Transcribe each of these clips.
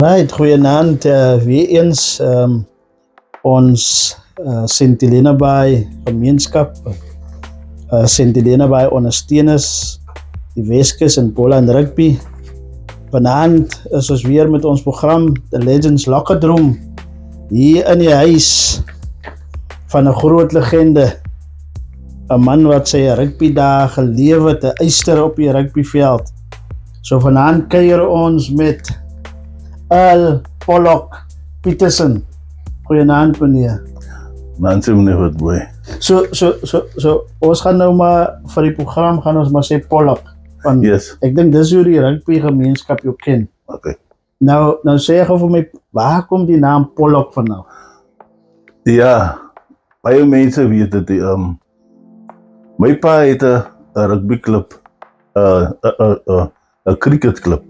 Right, goeienaand. Weer eens ons St. Helena Bay gemeenskap, St. Helena Bay ondersteuners, die Weskus en Bola en Rugby. Vanaand is ons weer met ons program The Legends Locker Room hier in die huis van 'n groot legende, 'n man wat sy rugby dae geleef het, 'n eyster op die rugbyveld. So vanaand kuier ons met Earl Pollock Peterson. Goeienaand meneer. Nancy meneer Witboy. So ons gaan nou maar vir die program gaan ons maar sê Pollock. Want Yes. ek dink dis hoe die rugby gemeenskap jou ken. Okay. Nou sê gou vir my, waar kom die naam Pollock vandaan? Ja, baie mense weet dit. My pa het 'n rugbyklub, 'n cricketklub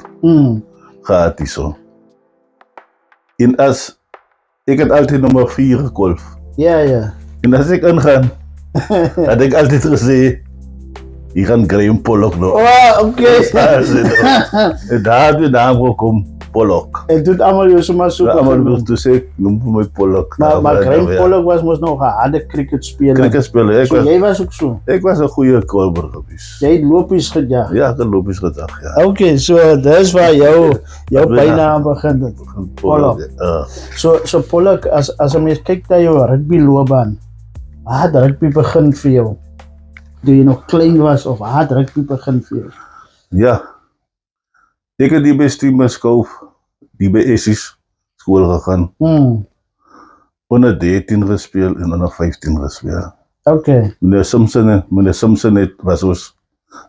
gehad hierso. En as ek het altyd nommer 4 gegolf. Ja. En as ek ingaan, had ek altyd gesê, hier gaan Graham Pollock nou. Oh, okay. En daar het die naam gekom, Pollock. En toe almal jou sommer so. Maar toe sê ek, noem vir my Pollock. Maar Graham Pollock was mos nog 'n harde cricketspeler. Cricketspeler. So jy was ook so. Ek was 'n goeie kolber gewees. Jy het lopies gejag. Ja, ek het lopies gedag, ja. Okay, so dis waar jou bynaam begin het. Pollock. So Pollock, as 'n mens kyk na jou rugbyloopbaan, waar het rugby begin vir jou? Toe jy nog klein was of waar het rugby begin vir jou? Ja. Ek het die by Steemerskoof, die by Essies skool gegaan. Onder 13 gespeel en onder 15 gespeel. Okay. Meneer Simpson was ons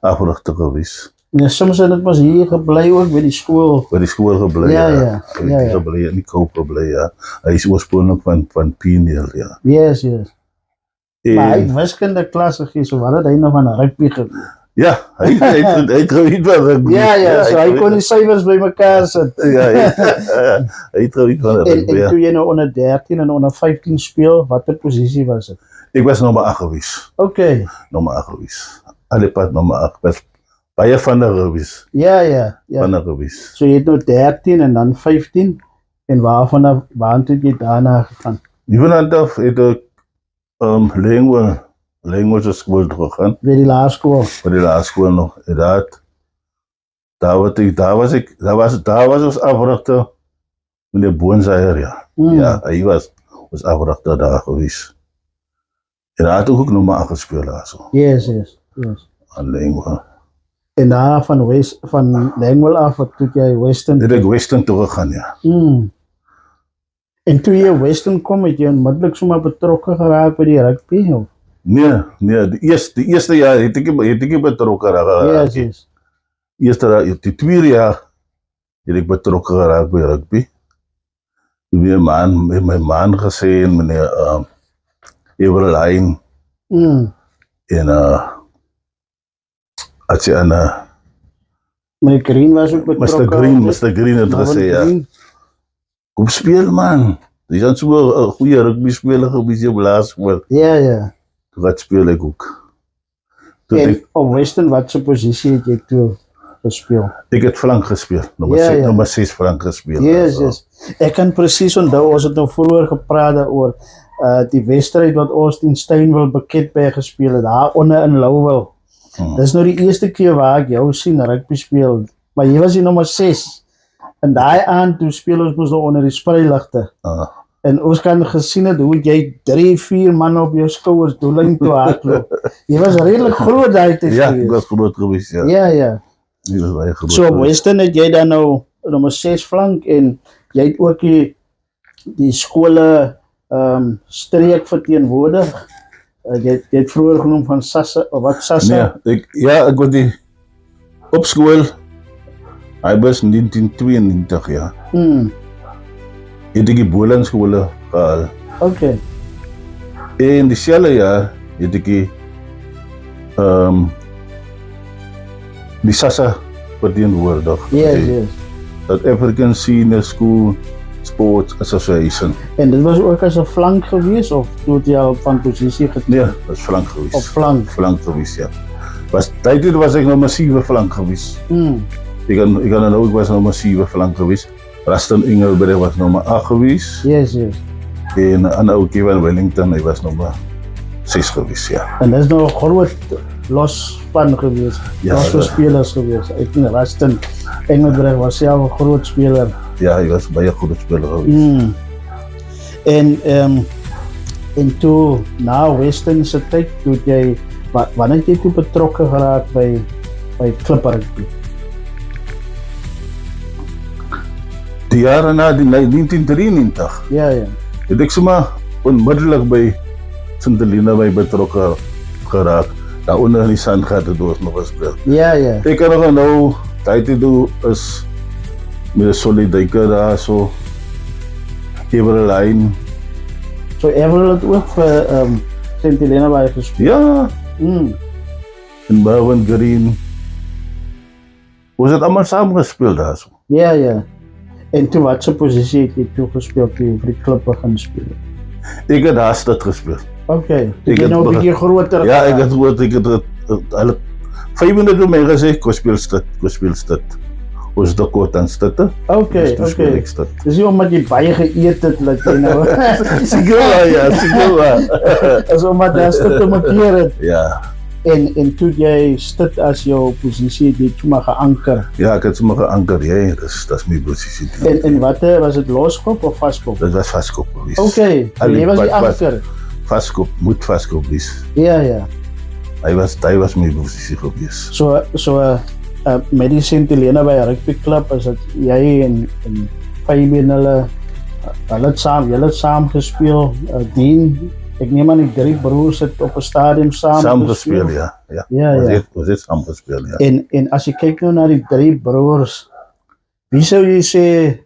afrigter gewees. En soms het mos hier gebly ook by die skool. By die skool gebly, Ja. Hy het gebly in die Kaap gebly, ja. Hy is oorspronklik van Pieneer, ja. Yes. Maar hy En, het wiskunde klas gegee, so wat het hy nog van rugby gewees? ja, hy het geweet wat rugby. Ja, so hy kon die syfers bymekaar sit. Ja, hy het geweet van En rugby. toe jy nou onder 13 en onder 15 speel, watter posisie was dit? Ek was nommer 8 gewees. Okay. Nommer 8 gewees. Alle pad nommer 8 was baie van der gewees. Ja. Van der gewees. So jy het nou 13 en dan 15 en waartoe jy daarna gegaan? Hiervan af het ek Lengwel skool toe gegaan, By die laerskool. by die laerskool nog. En daar was ons afrigter, meneer Boonseier, ja. Ja, hy was ons afrigter daar gewees. En daar het ook nommer 8 gespeel daar so, Yes. aan Lengwel. En daar van Langwell af, toe jy Western. Het ek Western toe gegaan, ja. En toe jy Western kom, het jy onmiddellik sommer betrokke geraak by die rugby? Of? Nee, die eerste jaar het ek nie betrokke geraak. Yes. Die tweede jaar het ek betrokke geraak by rugby. Weer my man gesê en meneer Everline en as jy aan Meneer Green was ook betrokke. Mr. Green het gesê, ja, kom speel man. Jy is so 'n goeie rugby speler gewees op laerskool. Ja. Toe wat speel ek ook. Toe En op Western, wat se posisie het jy toe gespeel? ek het flank gespeel, Ja. nommer 6 flank gespeel. Yes. Ek kan presies onthou, ons het nou vroeër gepraat daaroor die wedstryd wat ons teen Steinville Beketberg gespeel het, daar onder in Louwel. Dis nou die eerste keer waar ek jou sien rugby speel, maar jy was die nommer 6. En daai aand toe speel ons mos nou onder die spreiligte. En ons kan gesien het hoe jy 3-4 man op jou skouers doellyn toe hardloop. Jy was redelik groot daai tyd. Ja, ek was groot gewees, ja. Ja. Jy was baie groot. So op Western het jy dan nou nommer 6 flank en jy het ook die skole streek verteenwoordig. Jy het vroeër genoem van Sassa, of wat Sassa? Nee, ek word die op skool. Hy was 1992, ja. Het ek die Bolandskole gehaal. Okay. En dieselfde jaar het ek die Sassa verteenwoordig. Yes. South African Senior School Sports Association. En dit was ook as 'n flank gewees of het jy al van posisie getrek? Nee, dat is flank geweest. Op flank. Flank geweest, ja. Tydens was ek nog massieve flank geweest. Ik kan nou ook was nog massieve flank geweest. Rustin Engelbreg was nummer 8 geweest. Yes. En 'n ander ouetjie van Wellington, hy was nummer 6 geweest, ja. En dat is nog 'n groot losspan geweest. Ja, Losse dat- spelers geweest. Ek dink Rustin Engelbreg was self 'n groot speler. Ja, hy was baie goeie speler geweest. En toe na Western se tyd, toe jy wanneer jy toe betrokke geraak by Klip Rugby. Die jare na die 1993 Ja. het ek sommer onmiddellik by St. Helena by betrokke geraak. Daaronder in die Sandgat het ons nog gespeel. Ja. Ek kan nog nou, tyd te doen is met 'n soliduike daar so. Everline. So Everal het ook vir St. Helena by gespeel. Ja, Mm. en Mervyn Green. Ons het almal saam gespeel daar so. Ja. En toe wat se posisie het jy toe gespeel toe jy vir die Klip begin speel? Ek het daar stad gespeel. Okay. Ek Ek het nou 'n begin- bietjie groter. Ja, ek het gehoord, ek het hulle 5 minute my gesê, ek speel stad. Ons het ook aan stad. Okay. Ek stad. Dis nie omdat jy baie geëet het dat jy nou Seker ja. as omdat jy sit te markeer het. Ja. En toe jy sit as jou posisie het jy toe maar geanker. Ja, ek het sommer geanker, jy, dis my posisie. En wat was dit, loskop of vaskop? Dit was vaskop geweest. Okay, so jy was die anker. Vaskop, moet vaskop wees. Ja. Hy was my posisie geweest. So met die St. Helena by Rugby Club is dit jy en Fabian hulle het saam gespeel. Dean, ek neem aan die 3 broers het op 'n stadium saam gespeel, ja. Ja. Ons het saam gespeel, ja. En as jy kyk nou na die 3 broers, wie sou jy sê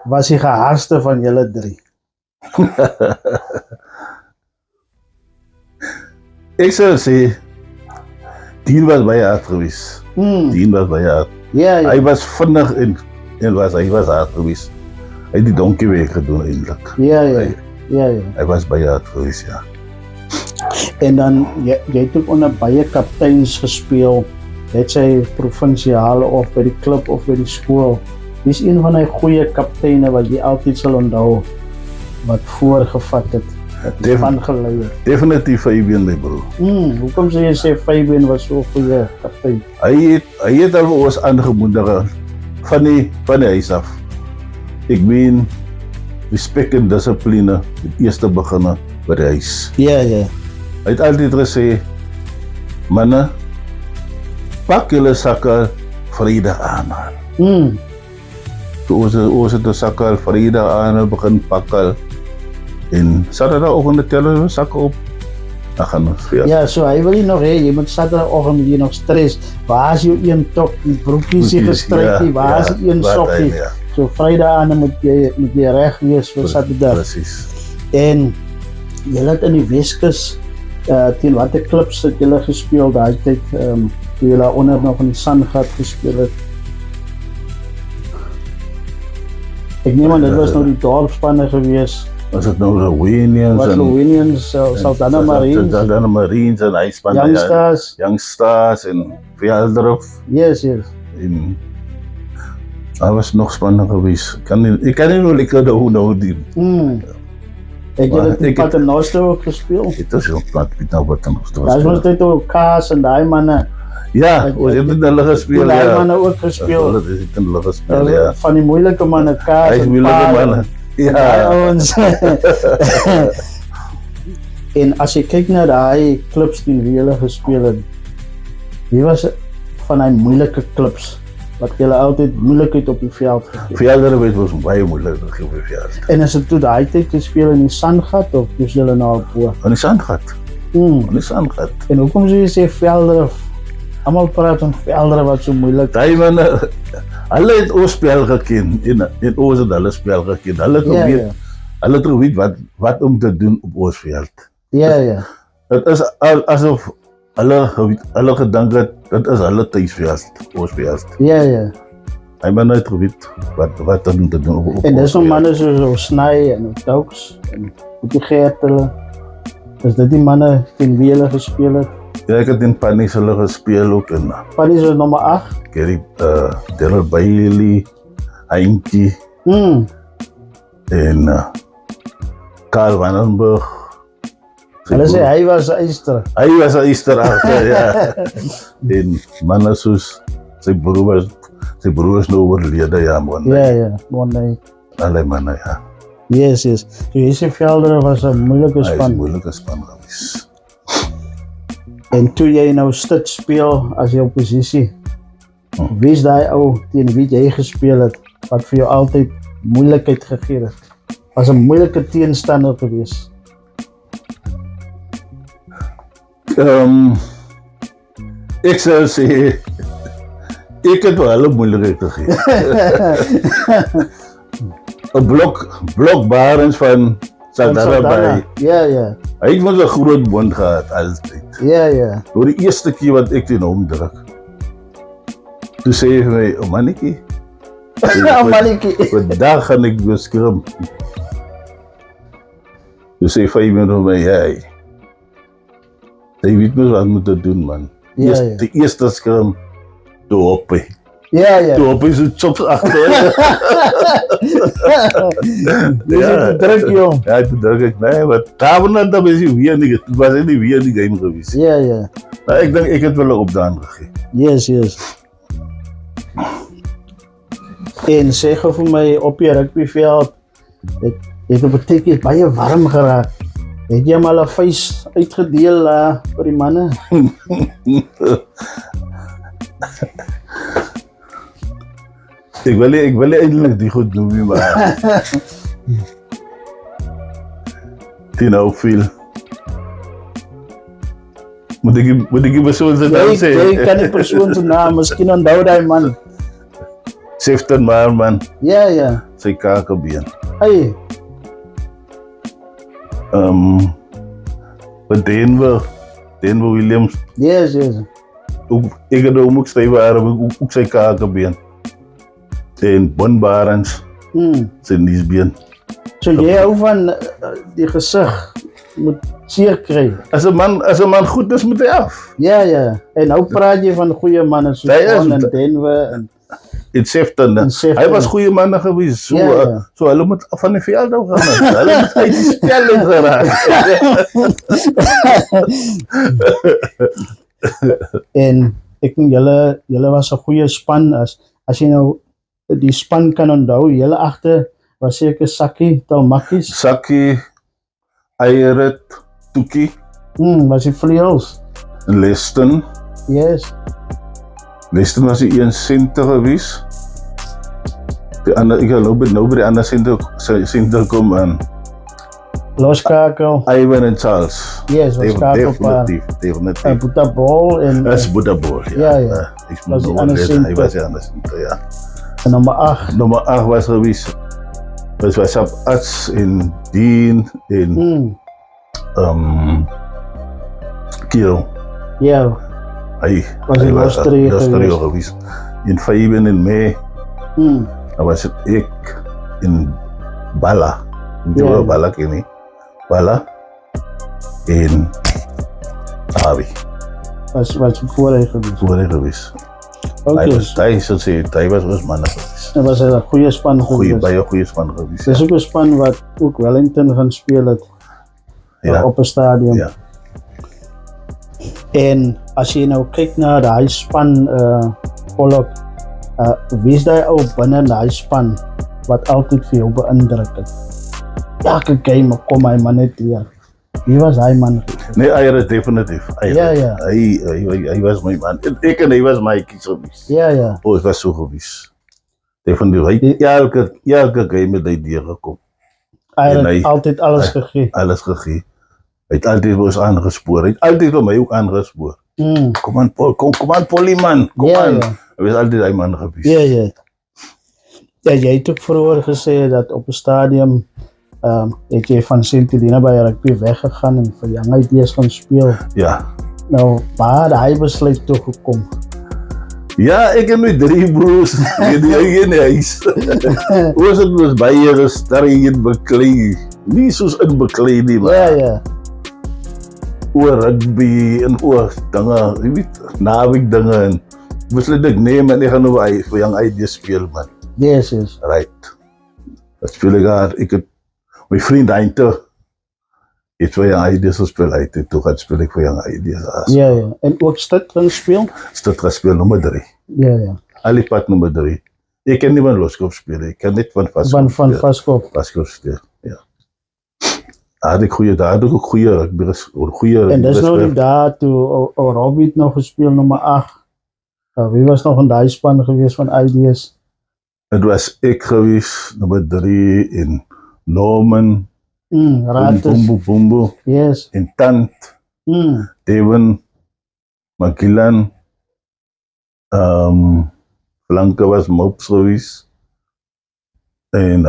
was die gehardste van julle 3? Ek sou sê, Dean was baie hard geweest. Dean was baie hard. Ja. Hy was vinnig en hy was hard geweest. Hy het die donkie weg gedoen eintlik. Ja. Hy was baie hard geweest, ja. En dan jy het ook onder baie kapteins gespeel, het sy provinsiale of by die klub of by die skool. Wie is een van die goeie kapteine wat jy altyd sal onthou wat voorgevat het, wat van gelei het? Definitief Fabian, my broer. Hoekom sê jy sê Fabian was so 'n goeie kaptein? Hy het al ons aangemoedig van die huis af. Ek meen respek en dissipline het eers te begin by die huis. Ja. Hy het altyd gesê, manne, pak julle sakke Vrydag aan. Toe ons het die sakke Vrydag aan begin pak al. En Saterdagoggend tel hulle sakke op. Dan gaan ons weer. Ja, so hy wil nie nog hê, jy moet Saterdagoggend moet jy nog stres. Waar is jou een top? Die broekies is gestryk nie, waar is die een sokkie? So Vrydag aan moet jy reg wees vir Saterdag. Presies. En julle het in die Weskus teen watter klubs het julle gespeel daai tyd, toe julle onder nog in die Sandgat gespeel het? Ek neem aan dit was nou die dorpspanne gewees. Was dit nou Rowenians en Watlowinians, Saldanha Marines, Saldanha Marines en hy span Young Stars en Veldorf. Yes. En daar was nog spanne gewees. Ek kan nie nou lekker nou die. Het jy dit in Paternoster ook gespeel? Dit is ook plat nou Paternoster. Daar was dit ook Kaas en daai manne. Ja, ons het dit hulle gespeel, Daai ja. manne ook gespeel. Hulle het dit hulle gespeel, ja. Van die moeilike manne, Kaas Hy is en moeilike Paal. manne. Ja. Ja. Ons. En as jy kyk na daai klubs teen wie hulle gespeel het, wie was van die moeilike klubs wat julle altyd moeilikheid op die veld gegee? Veldorf was baie moeilik op die veld. En is dit toe daai tyd gespeel in die Sandgat of is julle nou op bo? In die Sandgat. In die Sandgat. En hoekom sê jy sê Veldorf? Almal praat van Veldorf wat so moeilik. Daai manne, hulle het ons spel geken en ons het hulle spel geken. Hulle het geweet, hulle het geweet wat om te doen op ons veld. Ja. Dit is asof hulle gedink het dit is hulle tuisveld, ons veld. Ja. Hy man het geweet wat om te doen op En dis nog manne soos Sny en Douks en die Gert hulle. Is dit die manne teen wie hulle gespeel het? Ja, ek het in Pannies hulle gespeel ook en Pannies was nommer 8. Gary Daryl Bailey, Heinkie en Karl Vandenberg. Hulle sê hy was eyster. Hy was 'n Easter agter, ja. En manne soos sy broer is nou oorlede, ja, man. Ja, Monday. Alle manne, ja. Yes. So JC Velder was 'n moeilike Hy is 'n span. moeilike span gewees. En toe jy nou stit speel as jou posisie, wie is daai ou teen wie jy gespeel het, wat vir jou altyd moeilikheid gegee het? Was 'n moeilike teenstander gewees. Ek sou sê, ek het wel 'n moeilikheid gegee. 'n blok Barends van Saldanha. Ja. Hy het mos 'n groot mond gehad altyd. Ja. Door die eerste keer wat ek teen hom druk, toe sê hy vir my, "O mannetjie, Mannetjie. vandag gaan ek beskrim." Toe sê 5 minute vir my, "Jy weet mos wat moet doen, man." Ja. Die eerste skrim, toe op hy. Ja. Toe op hy so chops agter. Dis het druk jong. Ja, toe druk ek, nee, maar daarna dan is hy weer nie, was hy nie weer in die game gewees. Ja. Maar ek dink ek het wel 'n opdaan gegee. Yes. En sê gou vir my op die rugbyveld, het op 'n tydjie baie warm geraak. Het jy mal 'n vuis uitgedeel vir die manne? Ek wil nie eintlik die goed noem nie, maar die nou veel. Moet ek die persoon se naam sê? Jy kan die persoon se naam, miskien onthou daai man. Sefton man, Ja. sy kakebeen. Hey, But Denver Williams, yes. ek het ook stywe arme, ook sy kakebeen. En Bon Barends, sy niesbeen. So jy hou van die gesig moet seer kry. As 'n man goed is, moet hy af. Ja. En nou praat jy van goeie manne soos Hy is- Bon en Denver en In Sefton, hy was goeie manne gewees. So, Ja. so hulle moet van die veld af gaan. Hulle moet uit die spel geraak. En ek dink julle was 'n goeie span as jy nou die span kan onthou, julle agter was seker Sakkie, Talmakkies. Sakkie, Eieret, Tuki, Was die vleuels. Leston. Yes. Leston was die een senter gewees. Die ander, ek geloof nou by die ander senter kom aan. Loskakel. Ivan en Charles. Yes, was skakelpaar. Definitief. Boeta Ball en Dat is Boetabol, Ja. Ek Was die moet ander hy center. was die ander center, ja. en nommer 8. Nummer 8 was gewees. Dit was op Arts en Dean en Kiel. Ja. Hy Was in Australië gewees. In Fabian en May, dan was het ek in Bala. Weet jy Ja. wel Bala ken nie? Bala en Avi. Was voor hy gewees. Voor hy gewees. Okay. Hy was ons manne gewees. Dit was 'n goeie span gewees. Baie goeie span gewees. Dis ook 'n span wat ook Wellington gaan speel het op 'n stadion. Ja. En as jy nou kyk na daai span Pollock, wie is daai ou binne daai span wat altyd vir jou beïndruk het? Elke game kom hy man net hier. Wie was hy man? Nee, Eieret definitief. Eieret. Ja. Hy was my man. Ek en hy was my kies gewees. Ja. Het was so gewees. Definitief. Hy elke game het hy deurgekom. Hy En het hy- altyd alles gegee. Alles gegee. Hy het altyd ons aangespoor. Hy het altyd vir my ook aangespoor. Kom aan Paul, kom aan Paulie man. Kom Ja, aan. ja. Hy was altyd hy man gewees. Ja. Ja, jy het ook vroeër gesê dat op 'n stadium het jy van St. Helena by rugby weggegaan en vir Young Ideas gaan speel. Ja. Nou, waar het hy besluit toe gekom? Ja, ek en my 3 broers. Jy in die huis. Ons het ons baie gestarry en beklei. Nie soos in beklei nie, maar Ja. oor rugby en oor dinge, jy weet, naweek dinge en besluit ek nee man, ek gaan nou vir Young Ideas speel man. Yes, yes. Right. Dat speel ek daar. Ek het my vriend Heinte het vir Young Ideas gespeel. Hy het toe gaan speel ek vir Young Ideas. Ja, ja. En ook Stadtring speel? Stad gespeel nommer 3. Ja, ja. Alipad nommer 3. Ek ken nie van Loskop speel. Ek ken net van Vaskop. Van Vaskop. Vaskop speel. Ja. Daar had ek ook goeie. En dis nou die daar toe Robbie het nog gespeel nommer 8. Wie was nog in daai span gewees van Ideas? Het was ek gewees nommer 3 en Norman. Rates. Bumbo. Yes. En Tant. Devon. Makilan. Flanke was Mops gewees. En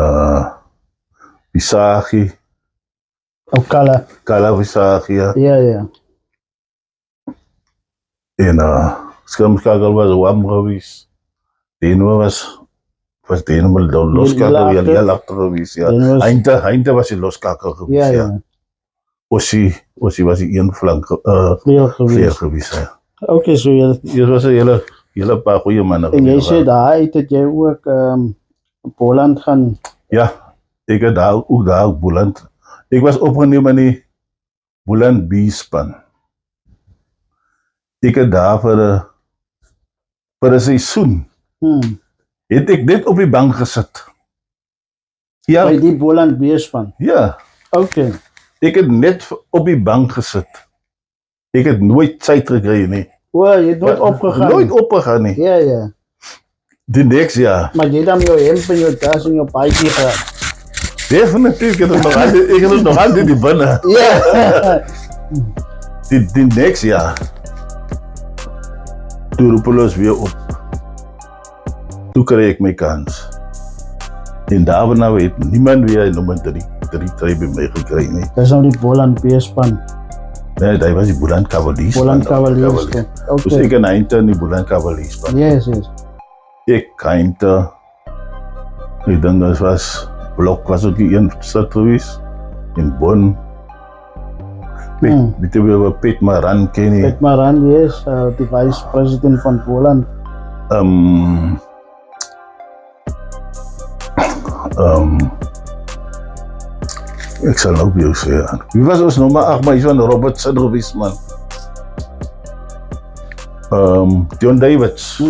Visagi. Ook Kala Visagi, ja. Ja, ja. En skrumskakel was Wam gewees. Deno was Deno maar loskakel heel agter gewees, ja. Heinte was die loskakel gewees, ja. Ossie was die een flank vleuel gewees, ja. Okay, so jy was 'n hele paar goeie manne. En jy sê daai het jy ook Boland gaan. Ja, ek het daar Boland. Ek was opgeneem in die Boland B span. Ek het daar vir 'n seisoen. Het ek net op die bank gesit. Ja. By die Boland B span. Ja. Okay. Ek het net op die bank gesit. Ek het nooit tyd gekry nie. O, jy het nooit opgegaan. Nooit opgegaan nie. Ja, ja. Die next jaar. Maar jy dan jou hemp en jou tas en jou paadjie gehad. Definitief, ek het nog altijd die binne. Ja. Die next jaar. Toe roep hulle ons weer op. Toe kry ek my kans. En daarna het niemand weer nommer 3 by my gekry nie. Dis nou die Boland B span. Nee, dat was die Boland Cavaliers. Boland Cavaliers. Dus ik en Heinte in die Boland Cavaliers span. Yes, yes. Ik, Heinte, ik denk dat was Blok was ook die een stad geweest. In Bonn. Weet je wel Piet Maran ken je? Piet Maran, yes, die vice-president van Boland. Ik zal ook jou zeggen. Wie was ons nummer 8, maar van Robertson geweest, man? John Davids.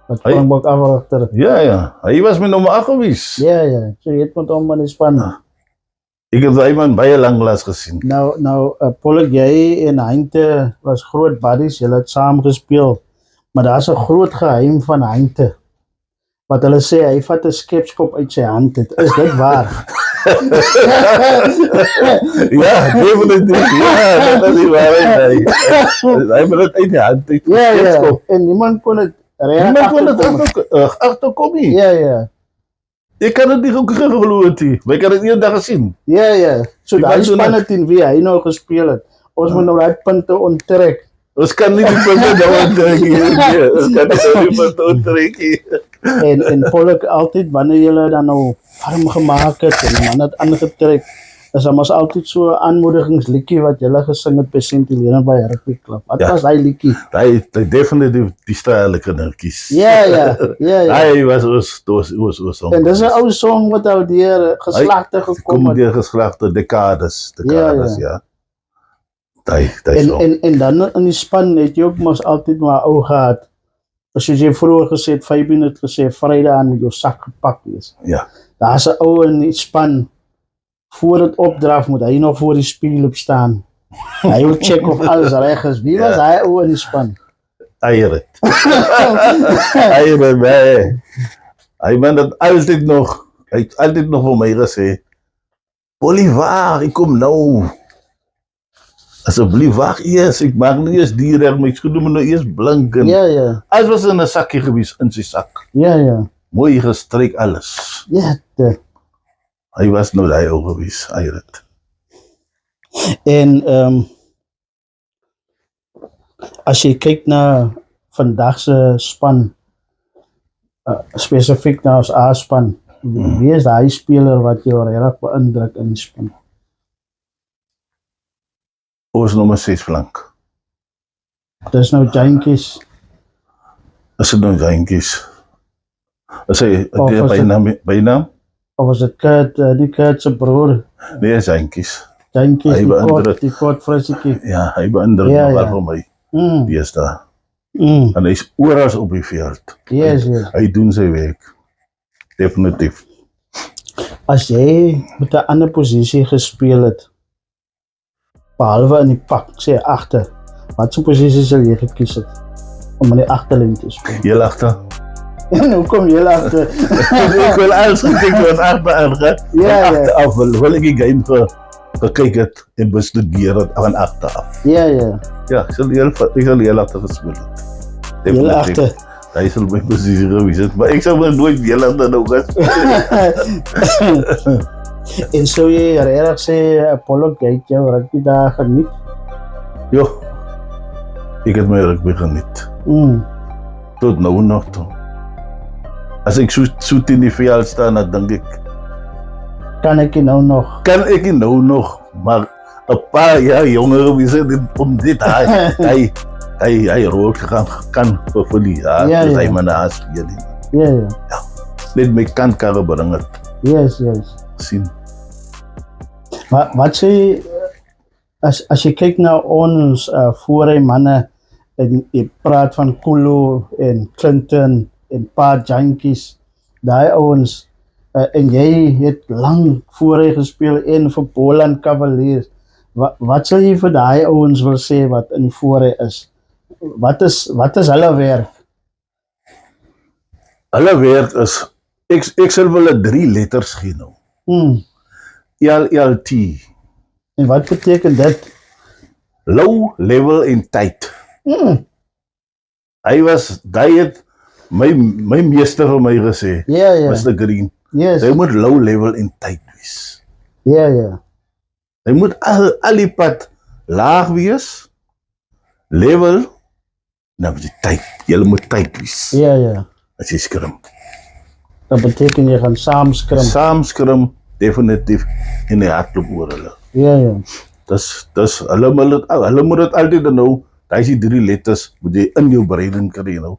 Dat kwam ook achter. Ja. Hij was mijn nummer 8 geweest. Ja. So je het met hom in die span. Ik heb die man baie lang las gezien. Nou, Pollock, jy en Heinte was groot buddies. Julle het saam gespeel. Maar daar is 'n groot geheim van Heinte. Wat hulle sê, hy vat 'n skepskop uit sy hand. Is dit waar? Ja, definitief. Ja, dat is die waarheid. Hij moet het uit die hand. Ja. En niemand kon het achterkom nie. Ja. Ik kan het niet ook geloofd nie. Maar ik kan het nie 'n dag gesien. Ja. So daai span het in wie hy nou gespeel het. Ons moet nou daai punte onttrek. Ons kan nie die punte nou onttrek nie. Ons kan nie die punte onttrek nie. En Pollock, altyd wanneer julle dan nou farm gemaak het en man het aangetrek, is daar mos altyd so 'n aanmoedigingsliedjie wat julle gesing het by St. Helena by Rugby Club. Wat was hy liedjie? Hy definitief die stylike kindertjies. Ja. Hy was ons. En dis 'n ou song wat al deur geslagte gekom het. Deur geslagte dekades, ja. En dan in die span het jy ook mos altyd maar ou gehad. As jy vroeër gesê het, Fabien het gesê, Vrydag aan met jou sak gepak wees. Ja. Daar's 'n ou in die span, voor het opdraf moet hy nog voor die spieël op staan. Hy wil check of alles reg is. Wie was hy ou in die span? Eieret. Hy man dat altyd nog, hy het altyd nog vir my gesê, Bolivar, ek kom nou. Asseblief wag eers, ek maak nie eers die reg, maar ek skoon moet nou eers blink. Ja. Alles was in 'n sakkie gewees, in sy sak. Ja. Mooi gestryk alles. Ja. Hy was nou daai ou gewees, Eiret. En as jy kyk na vandag se span, spesifiek na ons A-span, wie is daai speler wat jou regtig beïndruk in die span? Ons nommer 6 flank. Dis nou Jantjies. Is dit nou Jantjies? As hy Of die was dit- bynaam? Of was dit Kurt, die Kurt se broer? Nee, Jantjies. Jantjies, Hy beïndruk. die kort vrysetjie. Ja, hy beïndruk Ja, nogal ja. vir my. Mm, Deesdae. mm, En hy's oral op die veld. yes, yes. Hy doen sy werk. Definitief. As jy met 'n ander posisie gespeel het, behalwe in die pak, sê agter, wat so posisie sal jy gekies het om in die agterlyn te speel? Jy agter. En hoe kom jy agter? Ek wil alles gekyk wat agter. Ja, ja. Agteraf wil ek die game gekyk het en bestudeer het aan agteraf. Ja, ja. Ja, ek sal heel agter gespeel het. Heel agter. Hy sal my posisie gewees het, maar ek sal maar nooit heel agter nou gespeel. En sou jy regtig sê Apollo Gate jou rugby daar geniet? Jo, ek het my rugby geniet. Mm. Tot nou nog toe. As ek so teen die veld staan, dan dink ek, Kan ek nou nog? kan ek nie nou nog, maar 'n paar jaar jonger gewees het om dit hy rol kan vervul. Ja, Ja, dus ja. hy maar na speel. Ja, ja. Net my kantkarre bring het Yes, yes. sien. Wat sê as jy kyk na ons voorry manne en jy praat van Kulu en Clinton en paar Jantjies, daai ouens en jy het lank voorry gespeel en vir Boland Cavaliers. Wat sal jy vir daai ouens wil sê wat in die voorry is? Wat is hulle werk? Hulle werk is, ek sal hulle 3 letters gee nou. Hmm. LLT, En wat beteken dit? low level en tight. Hmm. Hy het my meester vir my gesê, Ja, ja. Mr. Green, Yes. hy moet low level en tight wees. Ja, ja. Hy moet al die pad laag wees, level, nou moet jy tight. Jy moet tight wees Ja, ja. as jy skrim. Dat beteken jy gaan saam skrim. Saam skrim definitief in die hardloop oor hulle. Ja, ja. Dis hulle moet dit altyd nou, daai is die 3 letters moet jy in jou brein kry nou.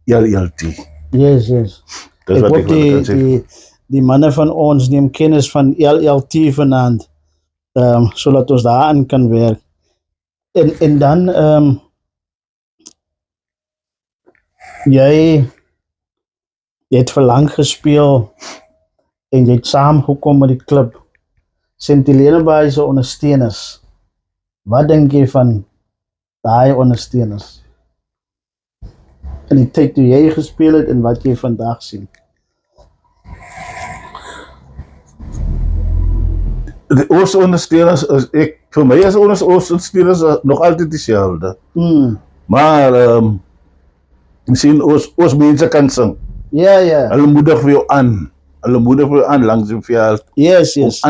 LLT. Yes, yes. Dis Ek wat hoop ek wil kan sê. die manne van ons neem kennis van LLT vanaand, sodat ons daaraan kan werk. En dan, jy het vir lank gespeel en jy het saamgekom met die klub. St.Helena Bay se ondersteuners. Wat dink jy van daai ondersteuners? In die tyd toe jy gespeel het en wat jy vandag sien. Ons ondersteuners vir my is ons ondersteuners nog altyd dieselfde. Maar sien ons mense kan sing. Ja, ja. Hulle moedig vir jou aan. Hulle moedig vir jou aan langs die veld Yes, yes.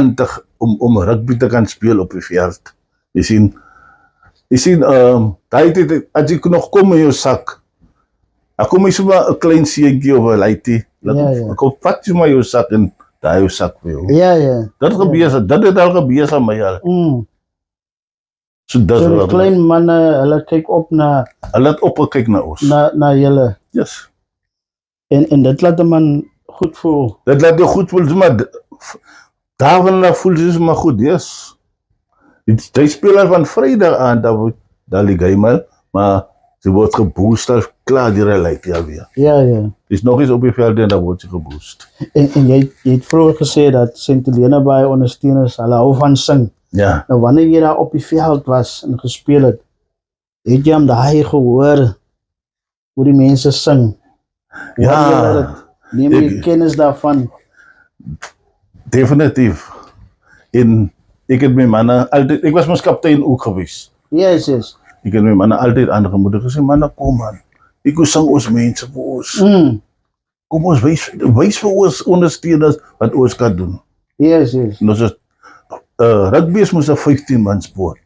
om rugby te kan speel op die veld. Jy sien daai tyd as jy nog kom in jou sak. Ek kom jy sommer 'n klein seentjie of 'n laitie. Ja, ja. Ek vat jy maar jou sak en daai jou sak vir jou. Ja, ja. Dit het al gebeur aan my al. So dis So die wat klein manne, hulle kyk op na hulle het opgekyk na ons. julle. Yes. En dit laat 'n man goed voel. Dit laat jou goed voel, maar daarvan voel jy maar goed, yes. Jy speel al van Vrydag aan, daar lig hy maar ze word geboost al klaar die relate alweer. Ja, ja. Is nog eens op die veld en dan word jy geboost. En jy het vroeër gesê dat St.Helena Bay ondersteuners, hulle hou van sing. Ja. Nou wanneer jy daar op die veld was en gespeel het jy om daai gehoor hoe die mense sing? Ja. Neem jy kennis daarvan? Definitief. En ek het my manne altyd, ek was mos kaptein ook gewees. Yes, yes. Ek het my manne altyd aangemoedig gesê, manne kom man. Ek wil sing ons mense vir ons. Kom ons wys vir ons ondersteuners wat ons kan doen. Yes, yes. En ons is rugby moes 'n 15 man sport.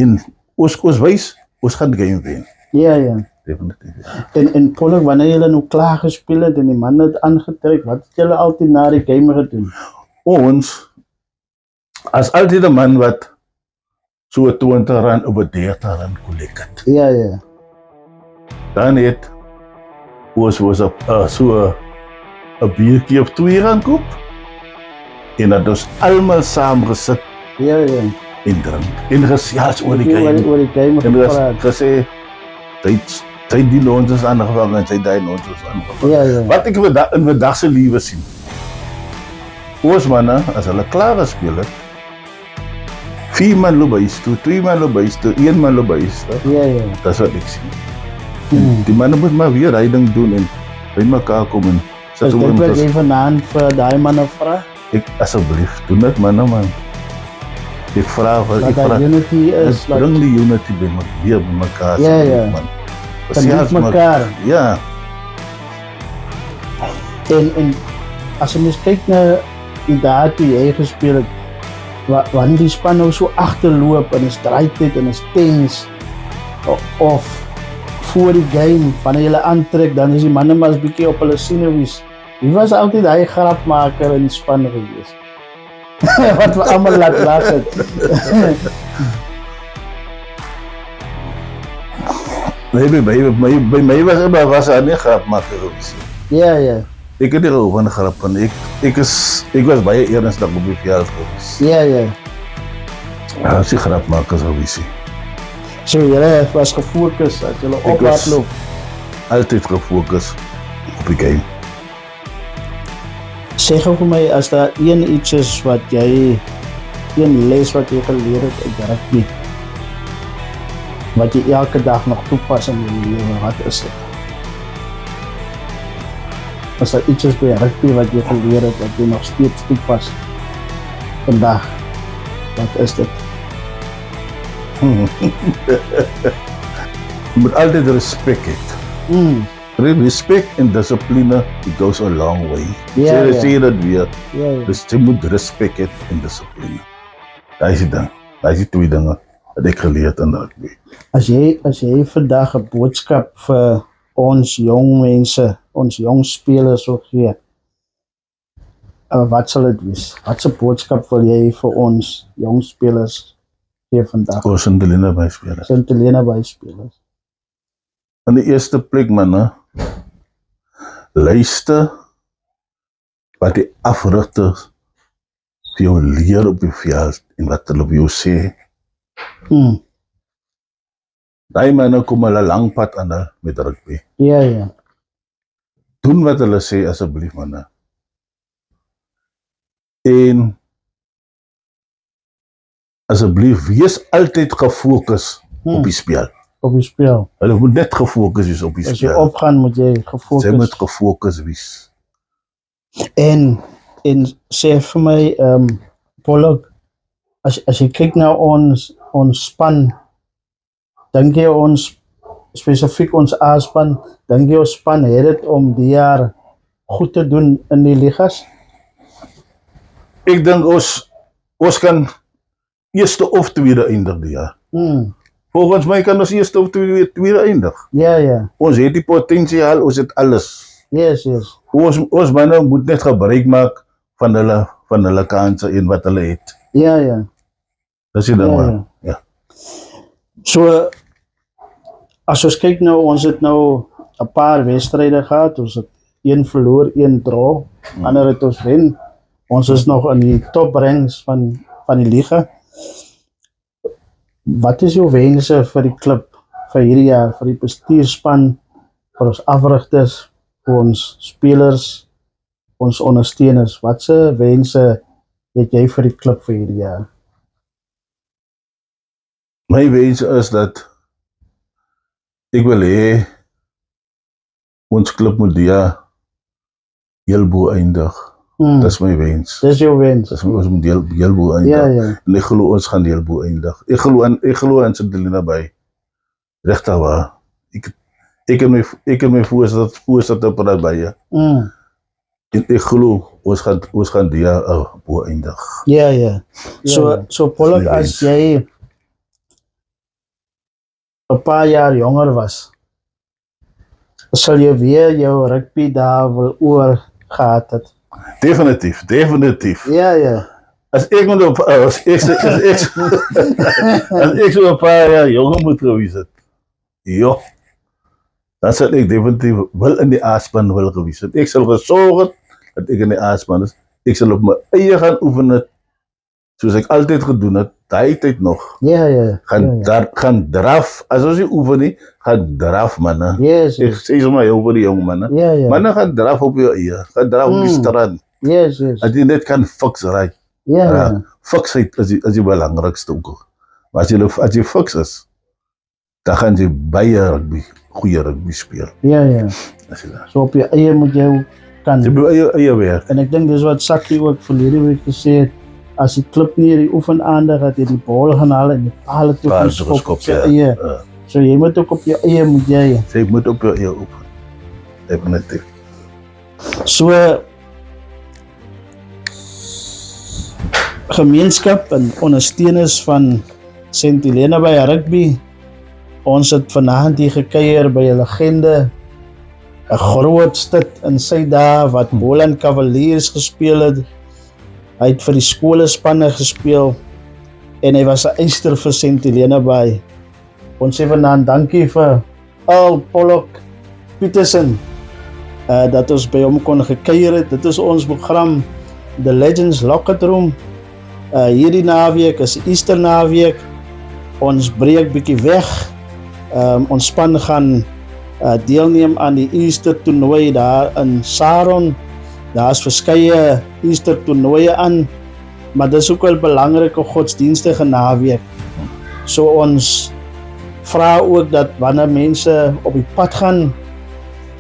En ons wys ons gaan game wen. Ja, ja. Definitief. Ja. En Pollock, wanneer julle nou klaar gespeel het en die manne het aangetrek, wat het julle altyd na die game gedoen? Ons as altyd 'n man wat so R20 of R30 kollek het. Ja, ja. Dan het ons was so 'n biertjie of 2 gaan koop en dat ons almal saam gesit Ja. en drink en gesels oor die game. Oor die game En ons gepraat. gesê sy die ons is aangevang en sy daai ons is aangevang. Ja. Wat ek in vandag se lewe sien. Ons manne as hulle klaar gespeel het, 4 man loop huis toe, 2 man loop huis toe, 1 man loop huis toe. Ja. Dis wat ek sien. Die manne moet maar weer hy ding doen en by mekaar kom en sit Is dit wat jy vanaand vir daai manne vra? Ek asseblief doen dit manne man. Ek vra Dat daar unity is, ek bring die unity weer by mekaar. Ja. Man. Verlief mekaar. Ja. En as jy mens kyk na die dae toe jy gespeel het, wanneer die span nou so agterloop en is draaityd en is tens of voor die game, wanneer hulle aantrek, dan is die manne maar 'n bietjie op hulle sinewies. Wie was altyd hy grapmaker in die span gewees? Wat we almal laat lag het. By my was hy nie grapmaker gewees. Ja. Ek het nie gehou van grap van ek was baie ernstig op die veld gewees. Ja. Ja, sy grapmakers gewees. So julle was gefokus as julle op hardloop. Altyd gefokus op die game. Sê gou vir my as daar iets is wat jy een les wat jy geleer het uit rugby wat jy elke dag nog toepas in jou lewe, wat is dit? As daar iets is by rugby wat jy geleer het wat jy nog steeds toepas vandag, wat is dit? Jy moet altyd respek hê. Respect en dissipline, it goes a long way. Sê dat weer. Dus jy moet respect hê en dissipline. Daai is die ding. Daai is die 2 dinge wat ek geleer het in rugby. As jy vandag 'n boodskap vir ons jong mense, ons jong spelers wil gee, wat sal dit wees? Wat 'n boodskap wil jy vir ons jong spelers gee vandag? Ons Sint-Helena byspelers. Sint-Helena byspelers. In die eerste plek manne, luister wat die afrigters vir jou leer op die veld en wat hulle vir jou sê. Daai manne kom hulle lang pad aan met rugby. Ja. Doen wat hulle sê asseblief manne. En asseblief wees altyd gefokus op die spel. Op die spel. Hulle moet net gefokus wees op die spel. As jy opgaan moet jy gefokus. Sy moet gefokus wees. En sê vir my Pollock, as jy kyk na ons span, dink jy ons spesifiek ons A-span, dink jy ons span het dit om die jaar goed te doen in die ligas? Ek dink ons kan eerste of tweede eindig die jaar. Volgens my kan ons eerste of tweede eindig. Ja. Ons het die potensiaal, ons het alles. Yes. Ons manne moet net gebruik maak van hulle kanse en wat hulle het. Ja. Dis die ding. Ja. So as ons kyk nou, ons het nou 'n paar wedstryde gehad, ons het 1 verloor, 1 draw, ander het ons wen. Ons is nog in die top ranks van die liga. Wat is jou wense vir die klub vir hierdie jaar, vir die bestuurspan, vir ons afrigters, vir ons spelers, ons ondersteuners? Watse wense het jy vir die klub vir hierdie jaar? My wens is dat ek wil hê ons klub moet die jaar heel bo eindig. Dis my wens. Dis jou wens. Ons moet heel bo eindig. Ja. En ek glo ons gaan heel bo eindig. Ek glo in Sint-Helena by. Regtig waar. Ek en my voorsitter praat baie. En ek glo ons gaan die jaar bo eindig. Ja. So Pollock, as jy 'n paar jaar jonger was, sal jy weer jou rugby daar wil oor gehad het? Definitief. Ja. As ek so 'n paar jaar jonger moet gewees het, dan sal ek definitief wel in die A-span wil gewees het. Ek sal gesorg het dat ek in die aasman is, ek sal op my eie gaan oefen het, soos ek altyd gedoen het, daai tyd nog. Ja. Gaan draf, as ons nie oefen nie, gaan draf manne. Yes. Ek sê sommer heel vir die jong manne. Ja. Manne gaan draf op jou eie, gaan draf op die strand. Yes. Dat jy net kan fiks right. Ja. Fiksheid is die belangrikste ook. Maar as jy fiks is, dan gaan jy baie goeie rugby speel. Ja. So op je eie moet jy kan. Jy moet eie werk. En ek dink dis wat Sakkie ook verlede week gesê het, as die klub nie die oefenaandag het, jy die bal gaan haal en die paal toe geskop op sy eie. So jy moet ook op jou eie moet jy. Jy moet op jou eie oefen. Definitief. So gemeenskap en ondersteuners van St. Helena by rugby. Ons het vanaand hier gekuier by 'n legende, 'n groot stad in sy dae wat Boland Cavaliers gespeel het. Hy het vir die skolespanne gespeel en hy was 'n eyster vir St. Helena by. Ons sê vanaand dankie vir Al Pollock Peterson dat ons by hom kon gekuier het. Dit is ons program The Legends Locker Room. Hierdie naweek is Easter naweek. Ons breek bietjie weg. Ons span gaan deelneem aan die Easter toernooi daar in Saron. Daar's verskeie Easter toernooie aan, maar dis ook wel belangrike godsdienstige naweek. So ons vra ook dat wanneer mense op die pad gaan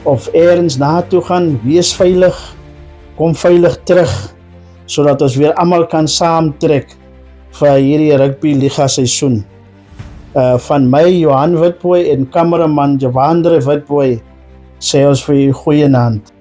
of eers na toe gaan, wees veilig, kom veilig terug, sodat ons weer almal kan saamtrek vir hierdie rugby liga seisoen. Van my, Johan Witbooi en kameraman Javandre Witbooi, sê ons vir u goeienaand.